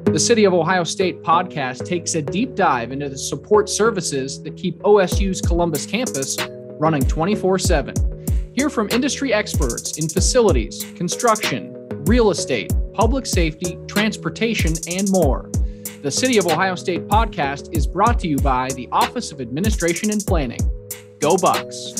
The City of Ohio State podcast takes a deep dive into the support services that keep OSU's Columbus campus running 24/7. Hear from industry experts in facilities, construction, real estate, public safety, transportation, and more. The City of Ohio State podcast is brought to you by the Office of Administration and Planning. Go Bucks!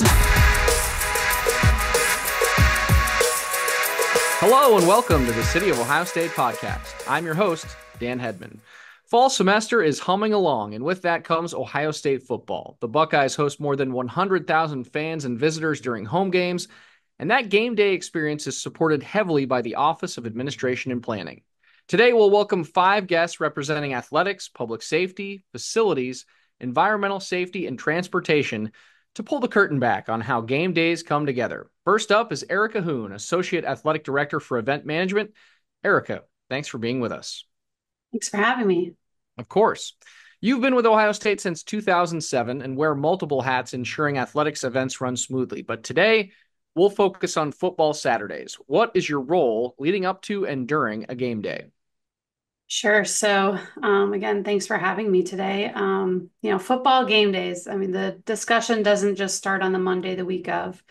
Hello and welcome to the City of Ohio State podcast. I'm your host, Dan Hedman. Fall semester is humming along, and with that comes Ohio State football. The Buckeyes host more than 100,000 fans and visitors during home games, and that game day experience is supported heavily by the Office of Administration and Planning. Today, we'll welcome 5 guests representing athletics, public safety, facilities, environmental safety, and transportation to pull the curtain back on how game days come together. First up is Erica Hoon, Associate Athletic Director for Event Management. Erica, thanks for being with us. Thanks for having me. Of course. You've been with Ohio State since 2007 and wear multiple hats ensuring athletics events run smoothly. But today, we'll focus on football Saturdays. What is your role leading up to and during a game day? Sure. So, again, thanks for having me today. Football game days. I mean, the discussion doesn't just start on the Monday the week of.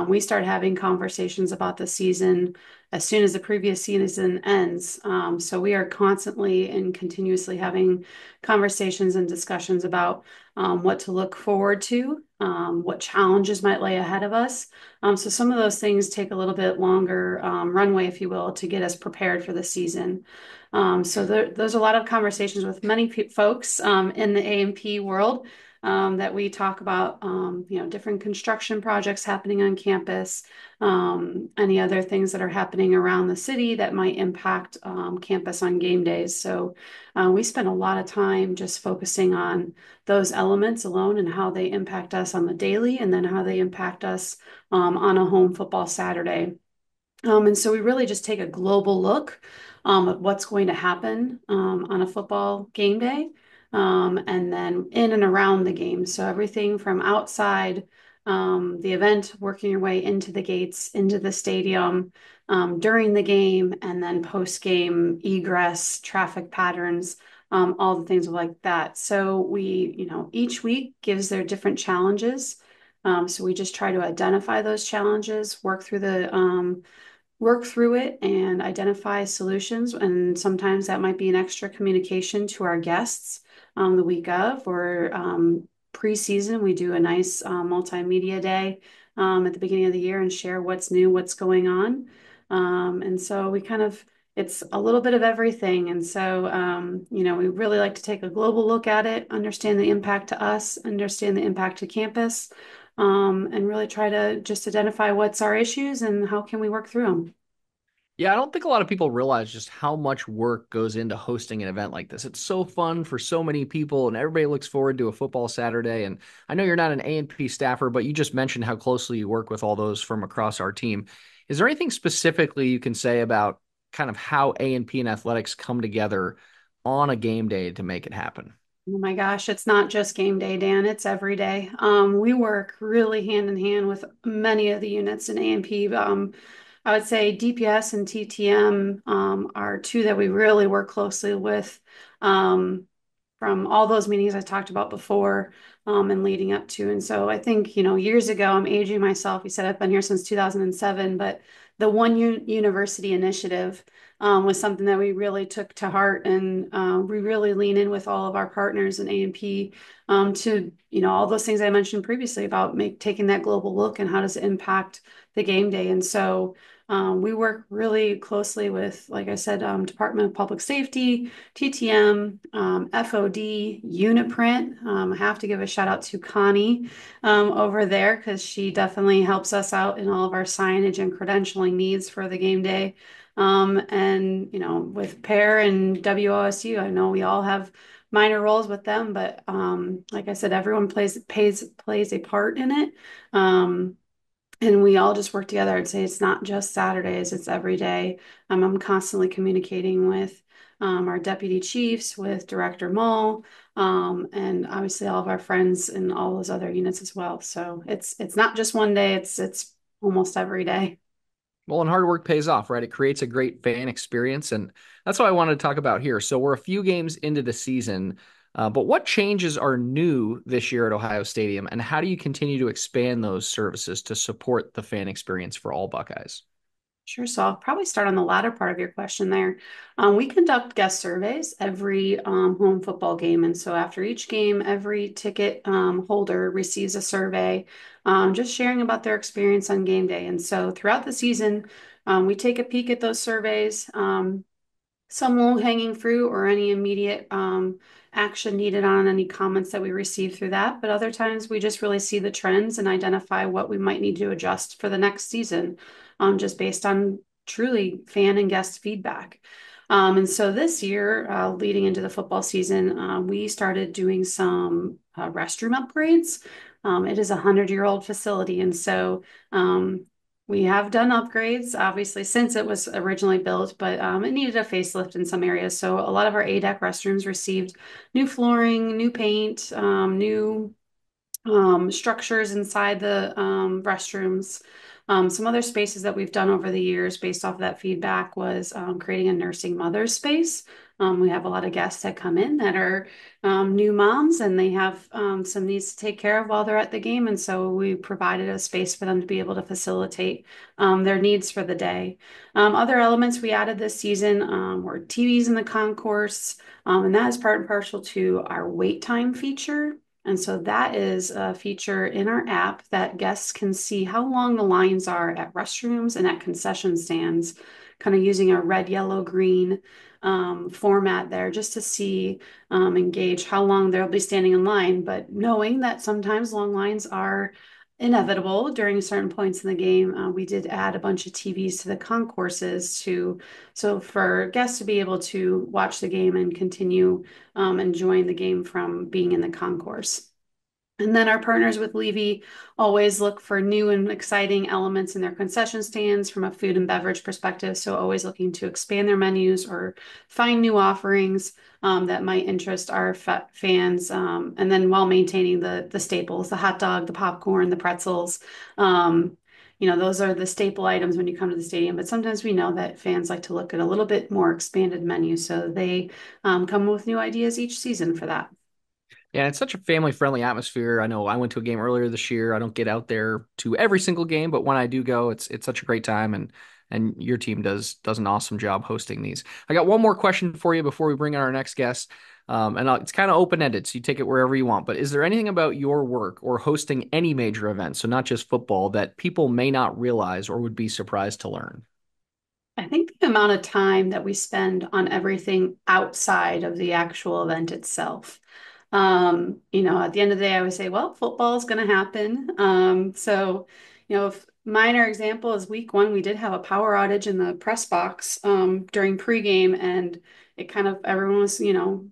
We start having conversations about the season as soon as the previous season ends. So we are constantly and continuously having conversations and discussions about what to look forward to, what challenges might lay ahead of us. So some of those things take a little bit longer runway, if you will, to get us prepared for the season. So there's a lot of conversations with many folks in the A&P world that we talk about, different construction projects happening on campus, any other things that are happening around the city that might impact campus on game days. So we spend a lot of time just focusing on those elements alone and how they impact us on the daily and then how they impact us on a home football Saturday. And so we really just take a global look at what's going to happen on a football game day, and then in and around the game. So everything from outside the event, working your way into the gates, into the stadium, during the game, and then post-game egress, traffic patterns, all the things like that. So we, each week gives their different challenges. So we just try to identify those challenges, work through it and identify solutions. And sometimes that might be an extra communication to our guests the week of, or preseason. We do a nice multimedia day at the beginning of the year and share what's new, what's going on. And so it's a little bit of everything. And so, we really like to take a global look at it, understand the impact to us, understand the impact to campus, and really try to just identify what's our issues and how can we work through them. Yeah, I don't think a lot of people realize just how much work goes into hosting an event like this. It's so fun for so many people, and everybody looks forward to a football Saturday. And I know you're not an A&P staffer, but you just mentioned how closely you work with all those from across our team. Is there anything specifically you can say about kind of how A&P and athletics come together on a game day to make it happen? Oh my gosh, it's not just game day, Dan. It's every day. We work really hand in hand with many of the units in A&P. I would say DPS and TTM are two that we really work closely with from all those meetings I talked about before and leading up to. And so I think, years ago, I'm aging myself. You said I've been here since 2007, but the One University initiative was something that we really took to heart, and we really lean in with all of our partners in A&P to, all those things I mentioned previously about taking that global look and how does it impact the game day. And so we work really closely with, like I said, Department of Public Safety, TTM, FOD, Uniprint. I have to give a shout out to Connie over there because she definitely helps us out in all of our signage and credentialing needs for the game day. And with PAIR and WOSU, I know we all have minor roles with them, but like I said, everyone plays a part in it. And we all just work together. I'd say it's not just Saturdays, it's every day. I'm constantly communicating with our deputy chiefs, with Director Mull, and obviously all of our friends in all those other units as well. So it's not just one day, it's almost every day. Well, and hard work pays off, right? It creates a great fan experience. And that's what I wanted to talk about here. So we're a few games into the season, but what changes are new this year at Ohio Stadium, and how do you continue to expand those services to support the fan experience for all Buckeyes? Sure. So I'll probably start on the latter part of your question there. We conduct guest surveys every home football game. And so after each game, every ticket holder receives a survey just sharing about their experience on game day. And so throughout the season, we take a peek at those surveys. Some low-hanging fruit or any immediate action needed on any comments that we receive through that. But other times we just really see the trends and identify what we might need to adjust for the next season, just based on truly fan and guest feedback. And so this year, leading into the football season, we started doing some restroom upgrades. It is a 100-year-old facility, and so we have done upgrades, obviously, since it was originally built, but it needed a facelift in some areas. So a lot of our A-deck restrooms received new flooring, new paint, new structures inside the restrooms. Some other spaces that we've done over the years based off of that feedback was creating a nursing mother's space. We have a lot of guests that come in that are new moms and they have some needs to take care of while they're at the game. And so we provided a space for them to be able to facilitate their needs for the day. Other elements we added this season were TVs in the concourse, and that is part and parcel to our wait time feature. And so that is a feature in our app that guests can see how long the lines are at restrooms and at concession stands, kind of using a red, yellow, green format there just to see and gauge how long they'll be standing in line. But knowing that sometimes long lines are inevitable during certain points in the game, we did add a bunch of TVs to the concourses so for guests to be able to watch the game and continue enjoying the game from being in the concourse. And then our partners with Levy always look for new and exciting elements in their concession stands from a food and beverage perspective. So always looking to expand their menus or find new offerings that might interest our fans. And then while maintaining the staples, the hot dog, the popcorn, the pretzels. Those are the staple items when you come to the stadium. But sometimes we know that fans like to look at a little bit more expanded menu. So they come with new ideas each season for that. Yeah, it's such a family-friendly atmosphere. I know I went to a game earlier this year. I don't get out there to every single game, but when I do go, it's such a great time, and your team does an awesome job hosting these. I got one more question for you before we bring in our next guest. It's kind of open-ended, so you take it wherever you want. But is there anything about your work or hosting any major event, so not just football, that people may not realize or would be surprised to learn? I think the amount of time that we spend on everything outside of the actual event itself. At the end of the day, I would say, well, football is going to happen. If minor example is week one, we did have a power outage in the press box during pregame, and it kind of everyone was,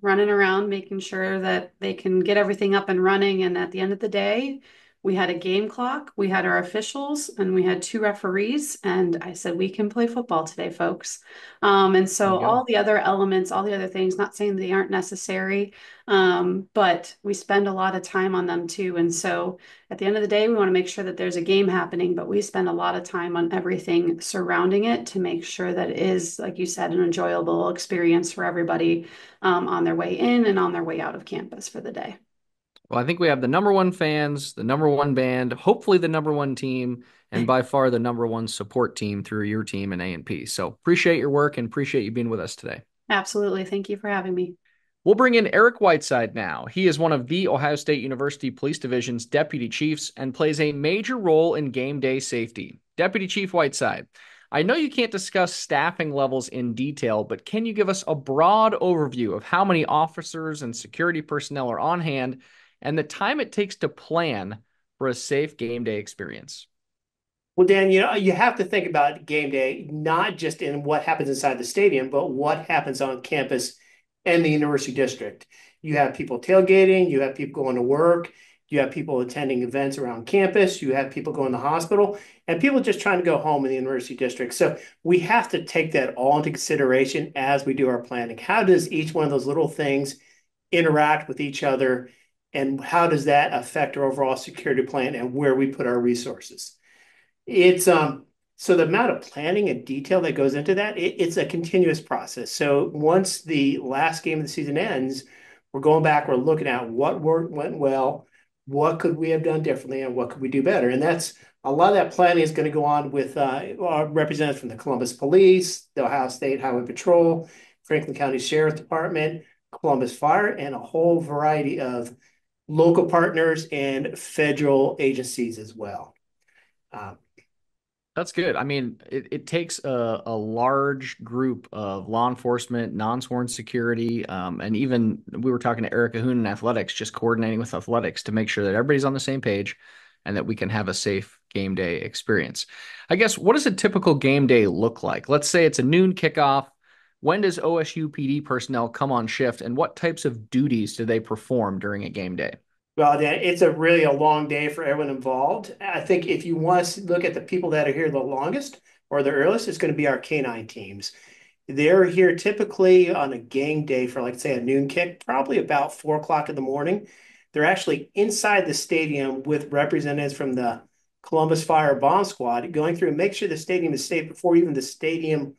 running around making sure that they can get everything up and running. And at the end of the day, we had a game clock, we had our officials, and we had two referees. And I said, we can play football today, folks. And There so you go. all the other elements, all the other things, not saying they aren't necessary, but we spend a lot of time on them too. And so at the end of the day, we want to make sure that there's a game happening, but we spend a lot of time on everything surrounding it to make sure that it is, like you said, an enjoyable experience for everybody on their way in and on their way out of campus for the day. Well, I think we have the number one fans, the number one band, hopefully the number one team, and by far the number one support team through your team and A&P. So appreciate your work and appreciate you being with us today. Absolutely. Thank you for having me. We'll bring in Eric Whiteside now. He is one of the Ohio State University Police Division's deputy chiefs and plays a major role in game day safety. Deputy Chief Whiteside, I know you can't discuss staffing levels in detail, but can you give us a broad overview of how many officers and security personnel are on hand and the time it takes to plan for a safe game day experience? Well, Dan, you have to think about game day, not just in what happens inside the stadium, but what happens on campus and the university district. You have people tailgating, you have people going to work, you have people attending events around campus, you have people going to the hospital, and people just trying to go home in the university district. So we have to take that all into consideration as we do our planning. How does each one of those little things interact with each other, and how does that affect our overall security plan and where we put our resources? It's So the amount of planning and detail that goes into that, it's a continuous process. So once the last game of the season ends, we're going back, we're looking at what worked, went well, what could we have done differently, and what could we do better. And that's a lot of that planning is going to go on with our representatives from the Columbus Police, the Ohio State Highway Patrol, Franklin County Sheriff Department, Columbus Fire, and a whole variety of local partners and federal agencies as well. Uh, That's good. I mean, it takes a large group of law enforcement, non-sworn security, and even we were talking to Erica Hoon in athletics, just coordinating with athletics to make sure that everybody's on the same page and that we can have a safe game day experience. I guess, what does a typical game day look like? Let's say it's a noon kickoff. When does OSU PD personnel come on shift, and what types of duties do they perform during a game day? Well, Dan, it's a long day for everyone involved. I think if you want to look at the people that are here the longest or the earliest, it's going to be our canine teams. They're here typically on a game day for, like, say, a noon kick, probably about 4 o'clock in the morning. They're actually inside the stadium with representatives from the Columbus Fire Bomb Squad going through and make sure the stadium is safe before even the stadium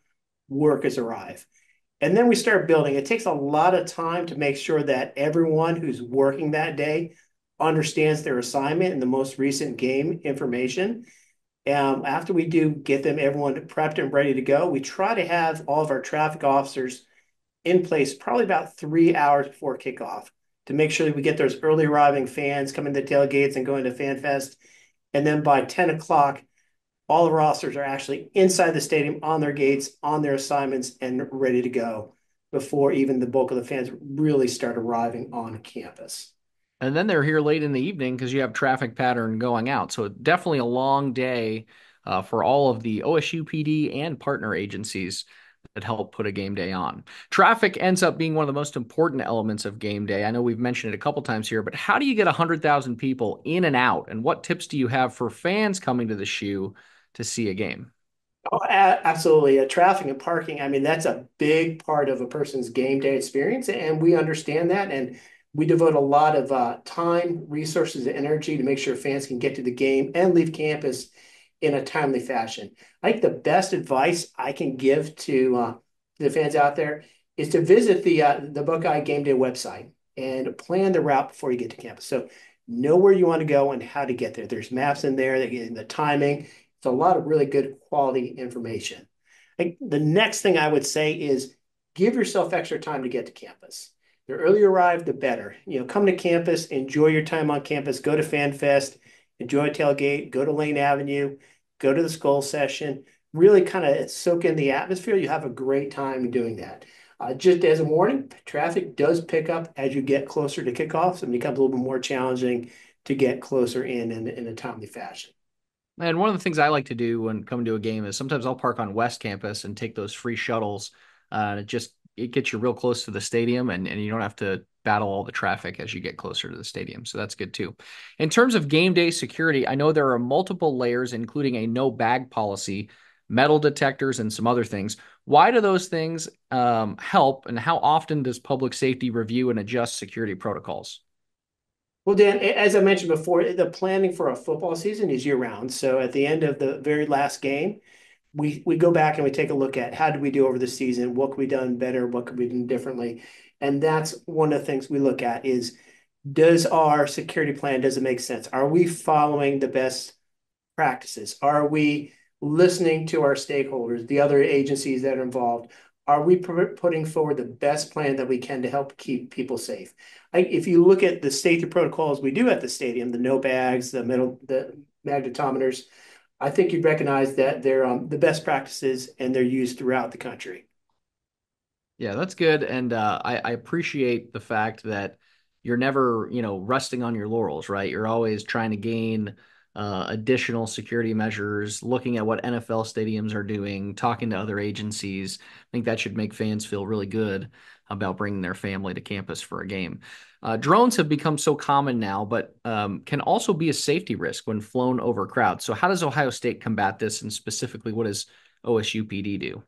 workers arrive. And then we start building. It takes a lot of time to make sure that everyone who's working that day understands their assignment and the most recent game information. After we do get them, everyone prepped and ready to go, we try to have all of our traffic officers in place probably about 3 hours before kickoff to make sure that we get those early arriving fans coming to tailgates and going to Fan Fest. And then by 10 o'clock, all of our officers are actually inside the stadium on their gates, on their assignments, and ready to go before even the bulk of the fans really start arriving on campus. And then they're here late in the evening because you have traffic pattern going out. So definitely a long day for all of the OSU PD and partner agencies that help put a game day on. Traffic ends up being one of the most important elements of game day. I know we've mentioned it a couple times here, but how do you get 100,000 people in and out? And what tips do you have for fans coming to the shoe to see a game? Oh, absolutely. Traffic and parking, I mean, that's a big part of a person's game day experience, and we understand that. And we devote a lot of time, resources, and energy to make sure fans can get to the game and leave campus in a timely fashion. I think the best advice I can give to the fans out there is to visit the Buckeye Game Day website and plan the route before you get to campus. So know where you want to go and how to get there. There's maps in there, the timing. It's a lot of really good quality information. The next thing I would say is give yourself extra time to get to campus. The earlier you arrive, the better. Come to campus, enjoy your time on campus, go to Fan Fest, enjoy tailgate, go to Lane Avenue, go to the Skull Session, really kind of soak in the atmosphere. You have a great time doing that. Just as a warning, traffic does pick up as you get closer to kickoffs and becomes a little bit more challenging to get closer in a timely fashion. And one of the things I like to do when coming to a game is sometimes I'll park on West Campus and take those free shuttles. It gets you real close to the stadium and you don't have to battle all the traffic as you get closer to the stadium. So that's good too. In terms of game day security, I know there are multiple layers, including a no bag policy, metal detectors, and some other things. Why do those things help, and how often does public safety review and adjust security protocols? Well, Dan, as I mentioned before, the planning for a football season is year round. So at the end of the very last game, we go back and we take a look at how did we do over the season, what could we done better, what could we do differently, and that's one of the things we look at is does our security plan does it make sense? Are we following the best practices? Are we listening to our stakeholders, the other agencies that are involved? Are we putting forward the best plan that we can to help keep people safe? If you look at the safety protocols we do at the stadium, the no bags, the magnetometers, I think you'd recognize that they're the best practices and they're used throughout the country. Yeah, that's good. And I appreciate the fact that you're never, resting on your laurels, right? You're always trying to gain additional security measures, looking at what NFL stadiums are doing, talking to other agencies. I think that should make fans feel really good about bringing their family to campus for a game. Drones have become so common now, but can also be a safety risk when flown over crowds. So how does Ohio State combat this? And specifically, what does OSU PD do?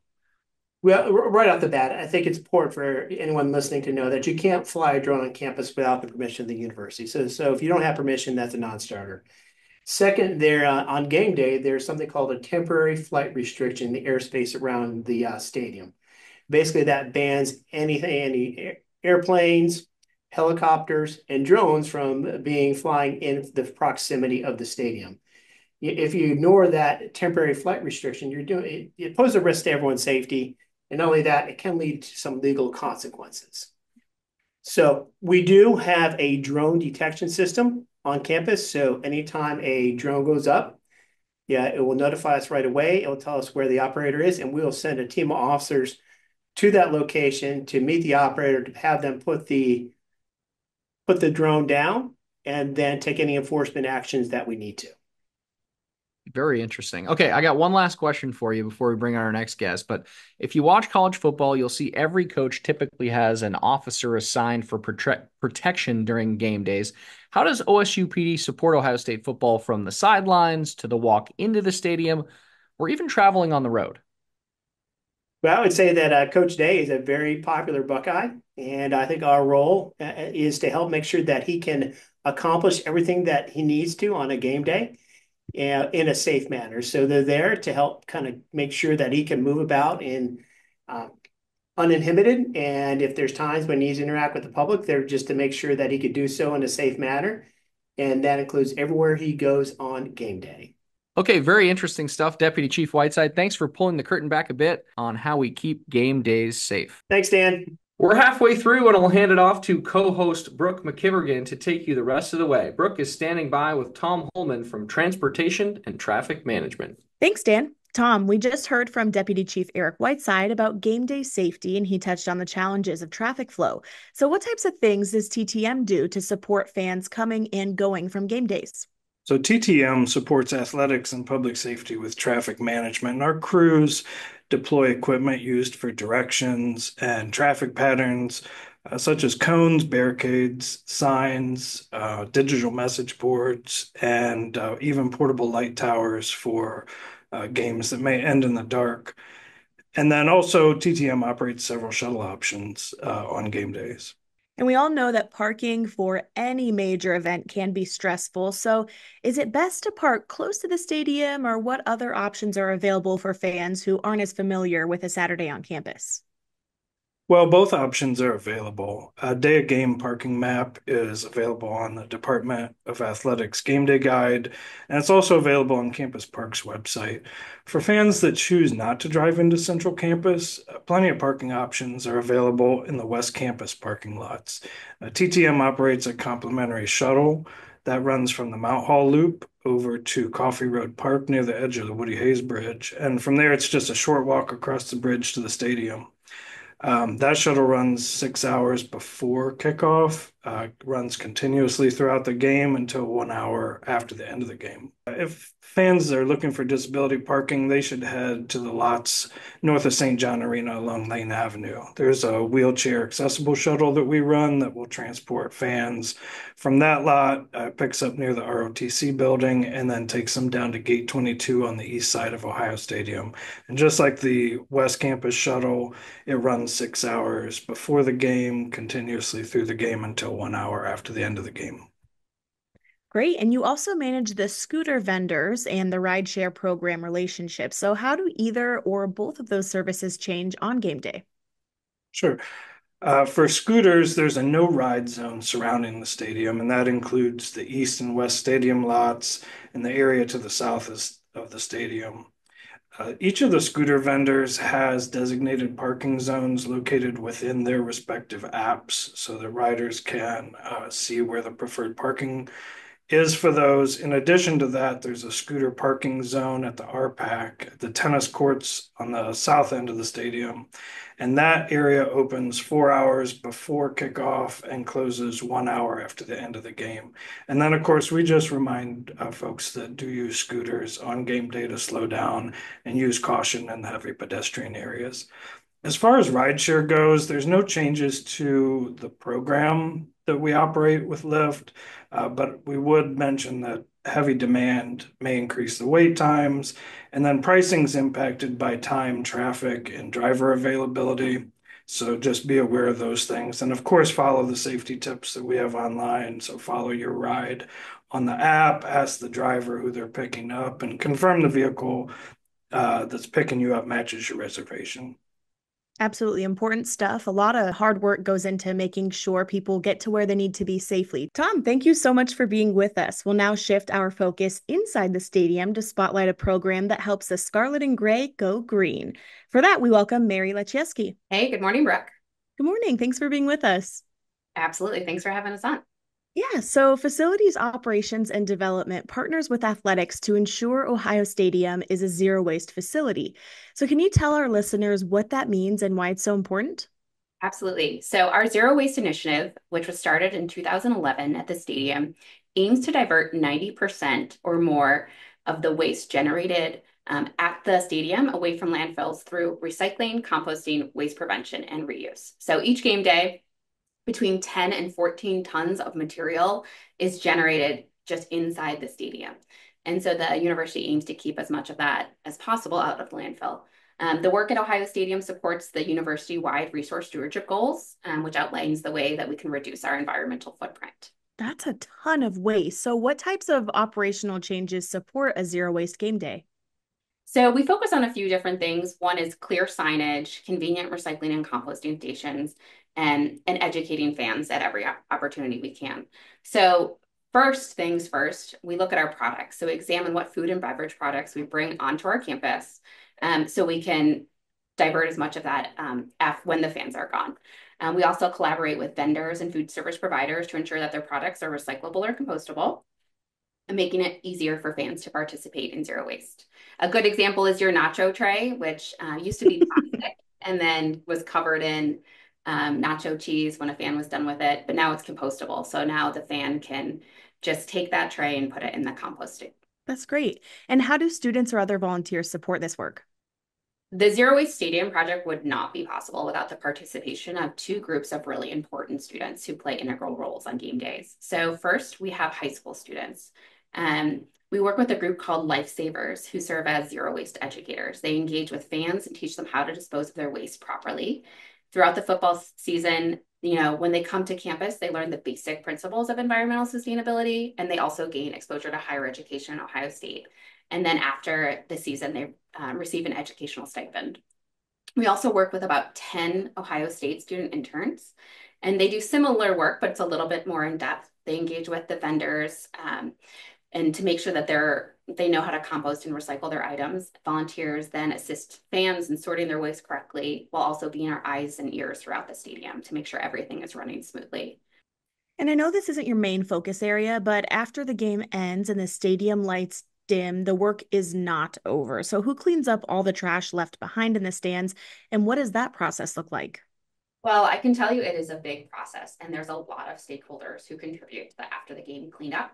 Well, right off the bat, I think it's important for anyone listening to know that you can't fly a drone on campus without the permission of the university. So if you don't have permission, that's a non-starter. Second, there on game day, there's something called a temporary flight restriction in the airspace around the stadium. Basically, that bans any airplanes, helicopters, and drones from being flying in the proximity of the stadium. If you ignore that temporary flight restriction, it poses a risk to everyone's safety, and not only that, it can lead to some legal consequences. So we do have a drone detection system on campus. So anytime a drone goes up, yeah, it will notify us right away. It will tell us where the operator is, and we will send a team of officers to that location to meet the operator to have them put the drone down and then take any enforcement actions that we need to. Very interesting. Okay, I got one last question for you before we bring on our next guest. But if you watch college football, you'll see every coach typically has an officer assigned for protection during game days. How does OSU PD support Ohio State football from the sidelines to the walk into the stadium or even traveling on the road? But I would say that Coach Day is a very popular Buckeye, and I think our role is to help make sure that he can accomplish everything that he needs to on a game day in a safe manner. So they're there to help kind of make sure that he can move about in uh, uninhibited. And if there's times when he needs to interact with the public, they're just to make sure that he could do so in a safe manner. And that includes everywhere he goes on game day. Okay, very interesting stuff, Deputy Chief Whiteside. Thanks for pulling the curtain back a bit on how we keep game days safe. Thanks, Dan. We're halfway through, and I'll hand it off to co-host Brooke McKivergan to take you the rest of the way. Brooke is standing by with Tom Holman from Transportation and Traffic Management. Thanks, Dan. Tom, we just heard from Deputy Chief Eric Whiteside about game day safety, and he touched on the challenges of traffic flow. So what types of things does TTM do to support fans coming and going from game days? So TTM supports athletics and public safety with traffic management. And our crews deploy equipment used for directions and traffic patterns, such as cones, barricades, signs, digital message boards, and even portable light towers for games that may end in the dark. And then also TTM operates several shuttle options on game days. And we all know that parking for any major event can be stressful. So, is it best to park close to the stadium, or what other options are available for fans who aren't as familiar with a Saturday on campus? Well, both options are available. A day of game parking map is available on the Department of Athletics Game Day Guide, and it's also available on Campus Park's website. For fans that choose not to drive into Central Campus, plenty of parking options are available in the West Campus parking lots. TTM operates a complimentary shuttle that runs from the Mount Hall Loop over to Coffee Road Park near the edge of the Woody Hayes Bridge, and from there it's just a short walk across the bridge to the stadium. That shuttle runs 6 hours before kickoff, runs continuously throughout the game until 1 hour after the end of the game. If fans are looking for disability parking, they should head to the lots north of St. John Arena along Lane Avenue. There's a wheelchair accessible shuttle that we run that will transport fans from that lot, picks up near the ROTC building, and then takes them down to Gate 22 on the east side of Ohio Stadium. And just like the West Campus shuttle, it runs 6 hours before the game, continuously through the game until 1 hour after the end of the game. Great. And you also manage the scooter vendors and the rideshare program relationship. So, how do either or both of those services change on game day? Sure. For scooters, there's a no ride zone surrounding the stadium, and that includes the east and west stadium lots and the area to the south of the stadium. Each of the scooter vendors has designated parking zones located within their respective apps so that riders can see where the preferred parking is for those. In addition to that, there's a scooter parking zone at the RPAC, the tennis courts on the south end of the stadium. And that area opens 4 hours before kickoff and closes 1 hour after the end of the game. And then, of course, we just remind folks that do use scooters on game day to slow down and use caution in the heavy pedestrian areas. As far as rideshare goes, there's no changes to the program that we operate with Lyft, but we would mention that heavy demand may increase the wait times, and then pricing is impacted by time, traffic, and driver availability. So just be aware of those things. And of course, follow the safety tips that we have online. So follow your ride on the app, ask the driver who they're picking up, and confirm the vehicle that's picking you up matches your reservation. Absolutely important stuff. A lot of hard work goes into making sure people get to where they need to be safely. Tom, thank you so much for being with us. We'll now shift our focus inside the stadium to spotlight a program that helps the Scarlet and Gray go green. For that, we welcome Mary Lechieski. Hey, good morning, Brooke. Good morning. Thanks for being with us. Absolutely. Thanks for having us on. Yeah, so Facilities Operations and Development partners with athletics to ensure Ohio Stadium is a zero waste facility. So, can you tell our listeners what that means and why it's so important? Absolutely. So, our Zero Waste Initiative, which was started in 2011 at the stadium, aims to divert 90% or more of the waste generated at the stadium away from landfills through recycling, composting, waste prevention, and reuse. So, each game day, between 10 and 14 tons of material is generated just inside the stadium. And so the university aims to keep as much of that as possible out of the landfill. The work at Ohio Stadium supports the university-wide resource stewardship goals, which outlines the way that we can reduce our environmental footprint. That's a ton of waste. So, what types of operational changes support a zero waste game day? So we focus on a few different things. One is clear signage, convenient recycling and composting stations, and educating fans at every opportunity we can. So first things first, we look at our products. So examine what food and beverage products we bring onto our campus so we can divert as much of that when the fans are gone. We also collaborate with vendors and food service providers to ensure that their products are recyclable or compostable, and making it easier for fans to participate in zero waste. A good example is your nacho tray, which used to be plastic and then was covered in nacho cheese when a fan was done with it, but now it's compostable. So now the fan can just take that tray and put it in the composting. That's great. And how do students or other volunteers support this work? The Zero Waste Stadium project would not be possible without the participation of two groups of really important students who play integral roles on game days. So first, we have high school students. We work with a group called Lifesavers who serve as zero waste educators. They engage with fans and teach them how to dispose of their waste properly. Throughout the football season, when they come to campus, they learn the basic principles of environmental sustainability, and they also gain exposure to higher education in Ohio State. And then after the season, they receive an educational stipend. We also work with about 10 Ohio State student interns, and they do similar work, but it's a little bit more in depth. They engage with the vendors and to make sure that they know how to compost and recycle their items. Volunteers then assist fans in sorting their waste correctly, while also being our eyes and ears throughout the stadium to make sure everything is running smoothly. And I know this isn't your main focus area, but after the game ends and the stadium lights dim, the work is not over. So who cleans up all the trash left behind in the stands, and what does that process look like? Well, I can tell you it is a big process, and there's a lot of stakeholders who contribute to the after the game cleanup.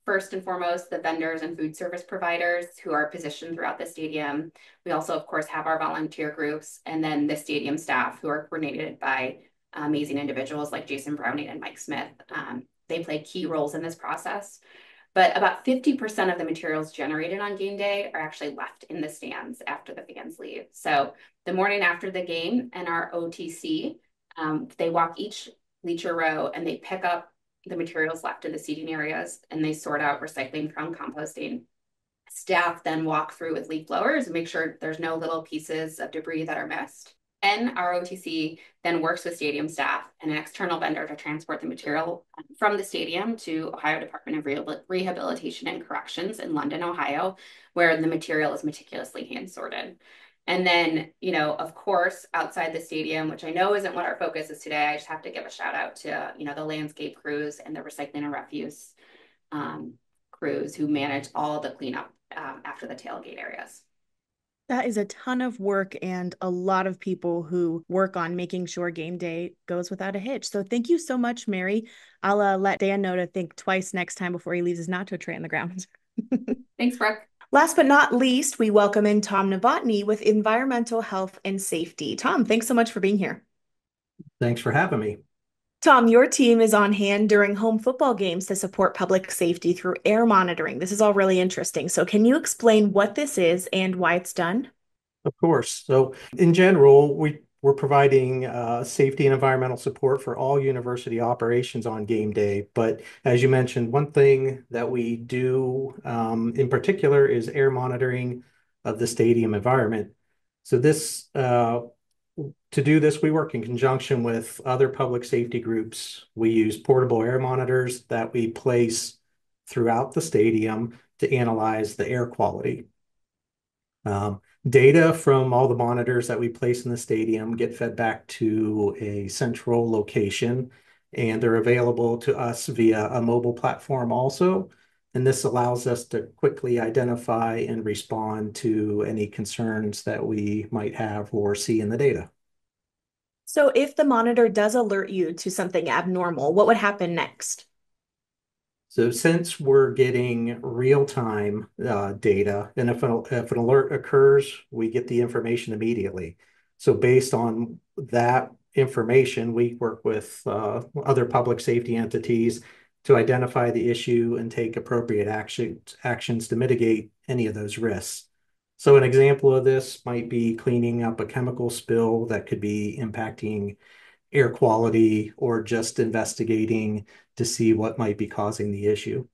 First and foremost, the vendors and food service providers who are positioned throughout the stadium. We also, of course, have our volunteer groups, and then the stadium staff who are coordinated by amazing individuals like Jason Browning and Mike Smith. They play key roles in this process. But about 50% of the materials generated on game day are actually left in the stands after the fans leave. So the morning after the game and our OTC, they walk each bleacher row and they pick up the materials left in the seating areas and they sort out recycling from composting. Staff then walk through with leaf blowers and make sure there's no little pieces of debris that are missed. And our OTC then works with stadium staff and an external vendor to transport the material from the stadium to Ohio Department of Rehabilitation and Corrections in London, Ohio, where the material is meticulously hand sorted. And then, of course, outside the stadium, which I know isn't what our focus is today, I just have to give a shout out to, the landscape crews and the recycling and refuse crews who manage all the cleanup after the tailgate areas. That is a ton of work and a lot of people who work on making sure game day goes without a hitch. So thank you so much, Mary. I'll let Dan know to think twice next time before he leaves his nacho tray on the ground. Thanks, Brooke. Last but not least, we welcome in Tom Novotny with Environmental Health and Safety. Tom, thanks so much for being here. Thanks for having me. Tom, your team is on hand during home football games to support public safety through air monitoring. This is all really interesting. So can you explain what this is and why it's done? Of course. So in general, we we're providing safety and environmental support for all university operations on game day. But as you mentioned, one thing that we do in particular is air monitoring of the stadium environment. So to do this, we work in conjunction with other public safety groups. We use portable air monitors that we place throughout the stadium to analyze the air quality. Data from all the monitors that we place in the stadium get fed back to a central location, and they're available to us via a mobile platform also. And this allows us to quickly identify and respond to any concerns that we might have or see in the data. So if the monitor does alert you to something abnormal, what would happen next? So since we're getting real-time data, and if an alert occurs, we get the information immediately. So based on that information, we work with other public safety entities to identify the issue and take appropriate actions to mitigate any of those risks. So an example of this might be cleaning up a chemical spill that could be impacting air quality, or just investigating to see what might be causing the issue.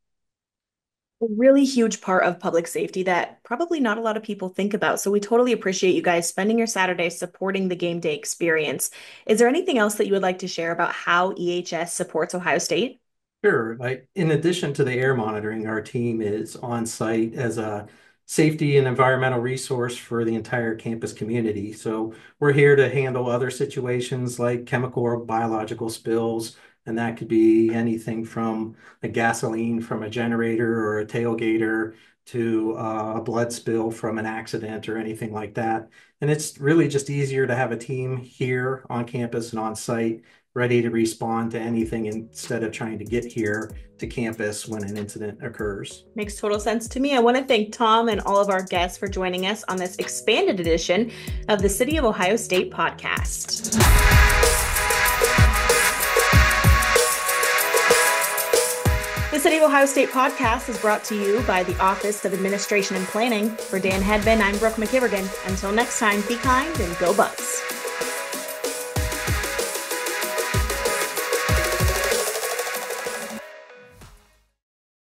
A really huge part of public safety that probably not a lot of people think about. So we totally appreciate you guys spending your Saturday supporting the game day experience. Is there anything else that you would like to share about how EHS supports Ohio State? Sure. In addition to the air monitoring, our team is on site as a safety and environmental resource for the entire campus community. So we're here to handle other situations like chemical or biological spills, and that could be anything from a gasoline from a generator or a tailgater to a blood spill from an accident or anything like that. And it's really just easier to have a team here on campus and on site ready to respond to anything instead of trying to get here to campus when an incident occurs. Makes total sense to me. I want to thank Tom and all of our guests for joining us on this expanded edition of the City of Ohio State podcast. The City of Ohio State podcast is brought to you by the Office of Administration and Planning. For Dan Hedman, I'm Brooke McKivergan. Until next time, be kind and go Bucks.